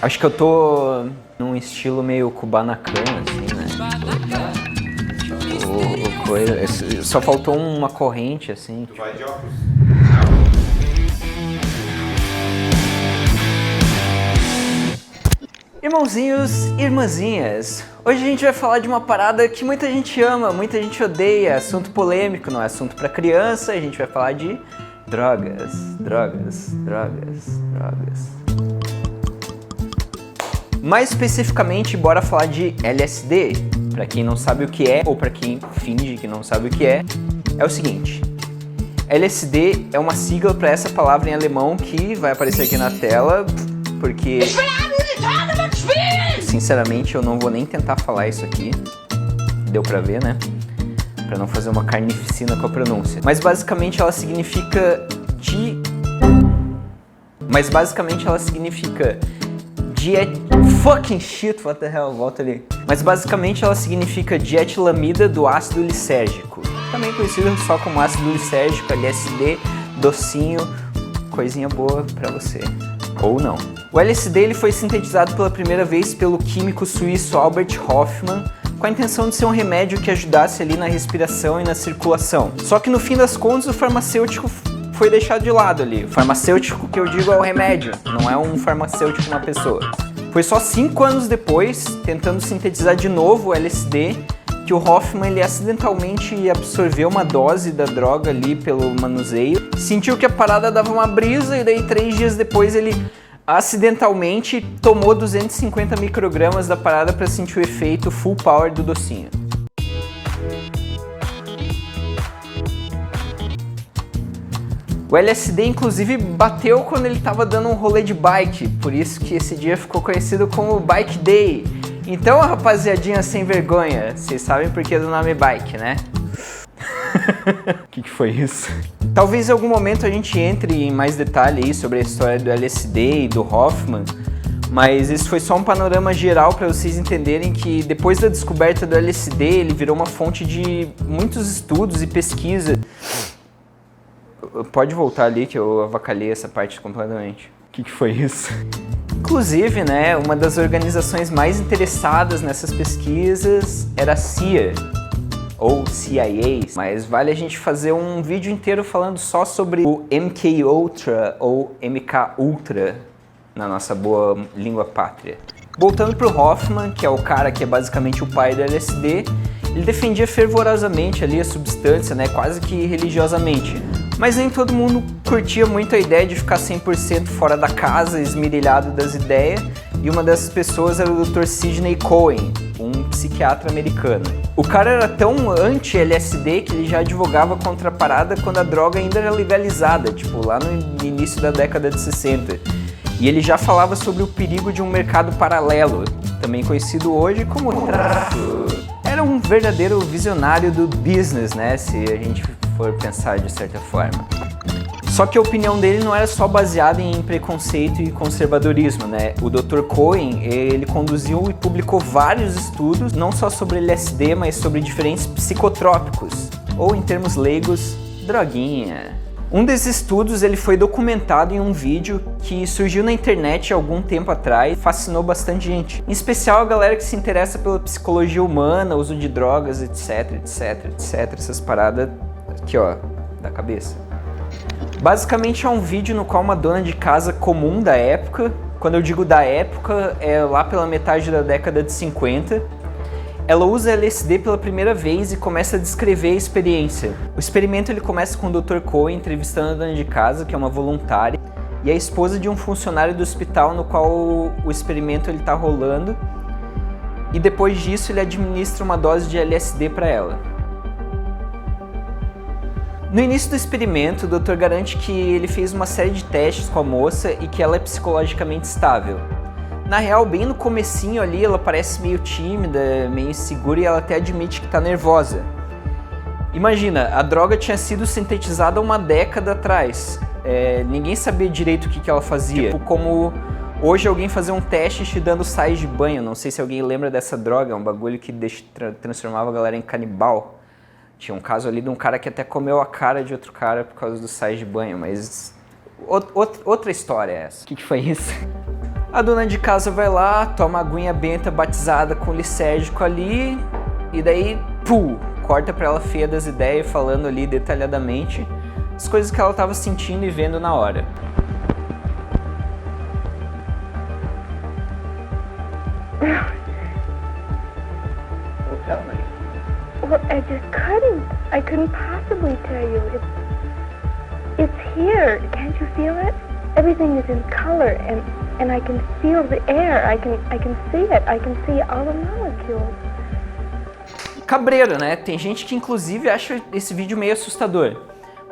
Acho que eu tô num estilo meio Kubanacan, assim, né? Tipo, coisa, só faltou uma corrente, assim. Tu vai de óculos? Irmãozinhos e irmãzinhas, hoje a gente vai falar de uma parada que muita gente ama, muita gente odeia, assunto polêmico, não é assunto pra criança, a gente vai falar de drogas. Mais especificamente, bora falar de LSD. Pra quem não sabe o que é, ou pra quem finge que não sabe o que é o seguinte. LSD é uma sigla pra essa palavra em alemão que vai aparecer aqui na tela, porque... Sinceramente, eu não vou nem tentar falar isso aqui. Deu pra ver, né? Pra não fazer uma carnificina com a pronúncia. Mas basicamente ela significa fucking shit, what the hell, volta ali. Mas basicamente ela significa dietilamida do ácido lisérgico. Também conhecido só como ácido lisérgico, LSD, docinho, coisinha boa pra você. Ou não. O LSD ele foi sintetizado pela primeira vez pelo químico suíço Albert Hofmann, com a intenção de ser um remédio que ajudasse ali na respiração e na circulação. Só que no fim das contas o farmacêutico foi deixado de lado ali. O farmacêutico que eu digo é o remédio, não é um farmacêutico uma pessoa. Foi só 5 anos depois, tentando sintetizar de novo o LSD, que o Hofmann ele acidentalmente absorveu uma dose da droga ali pelo manuseio, sentiu que a parada dava uma brisa e daí 3 dias depois ele acidentalmente tomou 250 microgramas da parada para sentir o efeito full power do docinho. O LSD inclusive bateu quando ele estava dando um rolê de bike, por isso que esse dia ficou conhecido como Bike Day. Então, rapaziadinha sem vergonha, vocês sabem por que do nome bike, né? O que foi isso? Talvez em algum momento a gente entre em mais detalhe aí sobre a história do LSD e do Hofmann, mas isso foi só um panorama geral para vocês entenderem que depois da descoberta do LSD ele virou uma fonte de muitos estudos e pesquisa. Pode voltar ali que eu avacalhei essa parte completamente. O que foi isso? Inclusive, né, uma das organizações mais interessadas nessas pesquisas era a CIA, ou CIA, mas vale a gente fazer um vídeo inteiro falando só sobre o MK Ultra ou MK Ultra na nossa boa língua pátria. Voltando pro Hofmann, que é o cara que é basicamente o pai do LSD, ele defendia fervorosamente ali a substância, né, quase que religiosamente. Mas nem todo mundo curtia muito a ideia de ficar 100% fora da casa, esmerilhado das ideias, e uma dessas pessoas era o Dr. Sidney Cohen, um psiquiatra americano. O cara era tão anti-LSD que ele já advogava contra a parada quando a droga ainda era legalizada, tipo lá no início da década de 60. E ele já falava sobre o perigo de um mercado paralelo, também conhecido hoje como tráfico. Era um verdadeiro visionário do business, né, se a gente for pensar de certa forma. Só que a opinião dele não era só baseada em preconceito e conservadorismo, né? O Dr. Cohen, ele conduziu e publicou vários estudos, não só sobre LSD, mas sobre diferentes psicotrópicos, ou em termos leigos, droguinha. Um desses estudos ele foi documentado em um vídeo que surgiu na internet há algum tempo atrás e fascinou bastante gente. Em especial a galera que se interessa pela psicologia humana, uso de drogas, etc, essas paradas aqui ó, da cabeça. Basicamente é um vídeo no qual uma dona de casa comum da época, quando eu digo da época, é lá pela metade da década de 50, ela usa LSD pela primeira vez e começa a descrever a experiência. O experimento ele começa com o Dr. Cohen entrevistando a dona de casa, que é uma voluntária, e a esposa de um funcionário do hospital no qual o experimento ele tá rolando, e depois disso ele administra uma dose de LSD para ela. No início do experimento, o doutor garante que ele fez uma série de testes com a moça e que ela é psicologicamente estável. Na real, bem no comecinho ali, ela parece meio tímida, meio insegura e ela até admite que tá nervosa. Imagina, a droga tinha sido sintetizada uma década atrás. Ninguém sabia direito o que ela fazia. Tipo, como hoje alguém fazer um teste te dando sais de banho. Não sei se alguém lembra dessa droga, é um bagulho que transformava a galera em canibal. Tinha um caso ali de um cara que até comeu a cara de outro cara por causa dos sais de banho, mas outra história é essa. O que foi isso? A dona de casa vai lá, toma a aguinha benta batizada com lisérgico ali, e daí, corta pra ela feia das ideias, falando ali detalhadamente as coisas que ela tava sentindo e vendo na hora. Well, tell me. Well, I couldn't possibly tell you. It's here. Can't you feel it? Everything is in color, and I can feel the air. I can see it. I can see all the molecules. Cabreiro, né? Tem gente que inclusive acha esse vídeo meio assustador.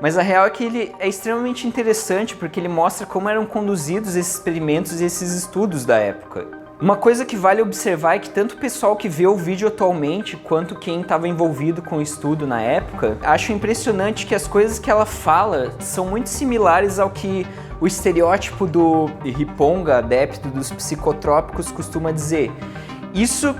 Mas a real é que ele é extremamente interessante porque ele mostra como eram conduzidos esses experimentos e esses estudos da época. Uma coisa que vale observar é que tanto o pessoal que vê o vídeo atualmente quanto quem estava envolvido com o estudo na época, acho impressionante que as coisas que ela fala são muito similares ao que o estereótipo do riponga, adepto dos psicotrópicos, costuma dizer. Isso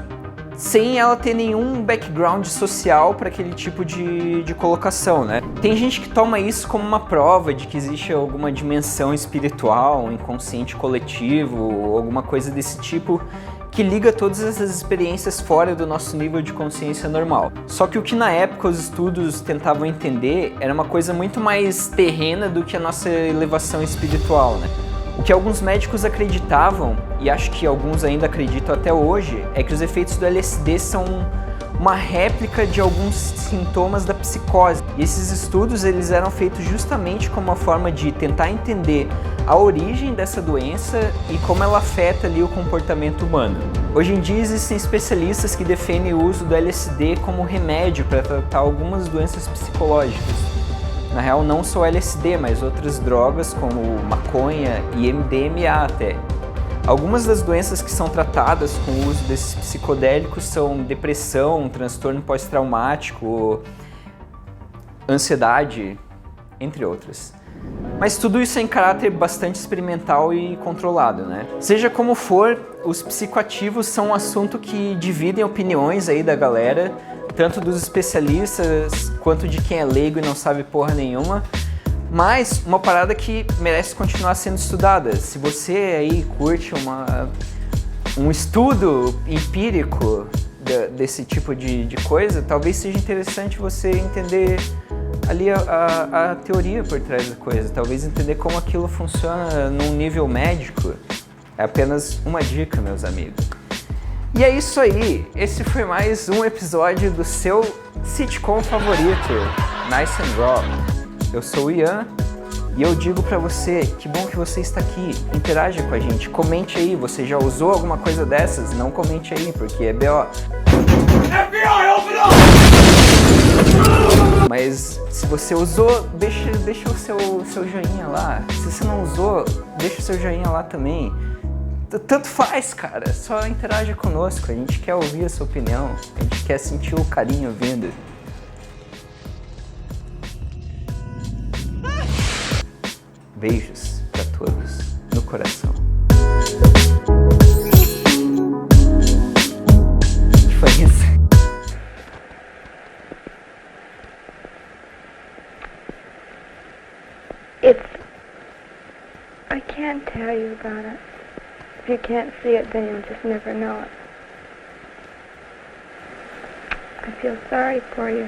sem ela ter nenhum background social para aquele tipo de colocação, né? Tem gente que toma isso como uma prova de que existe alguma dimensão espiritual, um inconsciente coletivo, ou alguma coisa desse tipo, que liga todas essas experiências fora do nosso nível de consciência normal. Só que o que na época os estudos tentavam entender era uma coisa muito mais terrena do que a nossa elevação espiritual, né? O que alguns médicos acreditavam, e acho que alguns ainda acreditam até hoje, é que os efeitos do LSD são uma réplica de alguns sintomas da psicose. E esses estudos eles eram feitos justamente como uma forma de tentar entender a origem dessa doença e como ela afeta ali o comportamento humano. Hoje em dia existem especialistas que defendem o uso do LSD como remédio para tratar algumas doenças psicológicas. Na real, não só LSD, mas outras drogas como maconha e MDMA até. Algumas das doenças que são tratadas com o uso desses psicodélicos são depressão, transtorno pós-traumático, ansiedade, entre outras. Mas tudo isso é em caráter bastante experimental e controlado, né? Seja como for, os psicoativos são um assunto que dividem opiniões aí da galera, tanto dos especialistas quanto de quem é leigo e não sabe porra nenhuma, mas uma parada que merece continuar sendo estudada. Se você aí curte um estudo empírico desse tipo de coisa, talvez seja interessante você entender ali a teoria por trás da coisa, talvez entender como aquilo funciona num nível médico. É apenas uma dica, meus amigos. E é isso aí, esse foi mais um episódio do seu sitcom favorito, Nice and Raw. Eu sou o Ian e eu digo pra você, que bom que você está aqui, interaja com a gente, comente aí, você já usou alguma coisa dessas? Não comente aí, porque é BO. FBI, open up! Mas se você usou, deixa o seu joinha lá. Se você não usou, deixa o seu joinha lá também. Tanto faz, cara, só interaja conosco, a gente quer ouvir a sua opinião, a gente quer sentir o carinho vindo. Beijos pra todos, no coração. O que foi isso? I can't tell you about it. If you can't see it, then you'll just never know it. I feel sorry for you.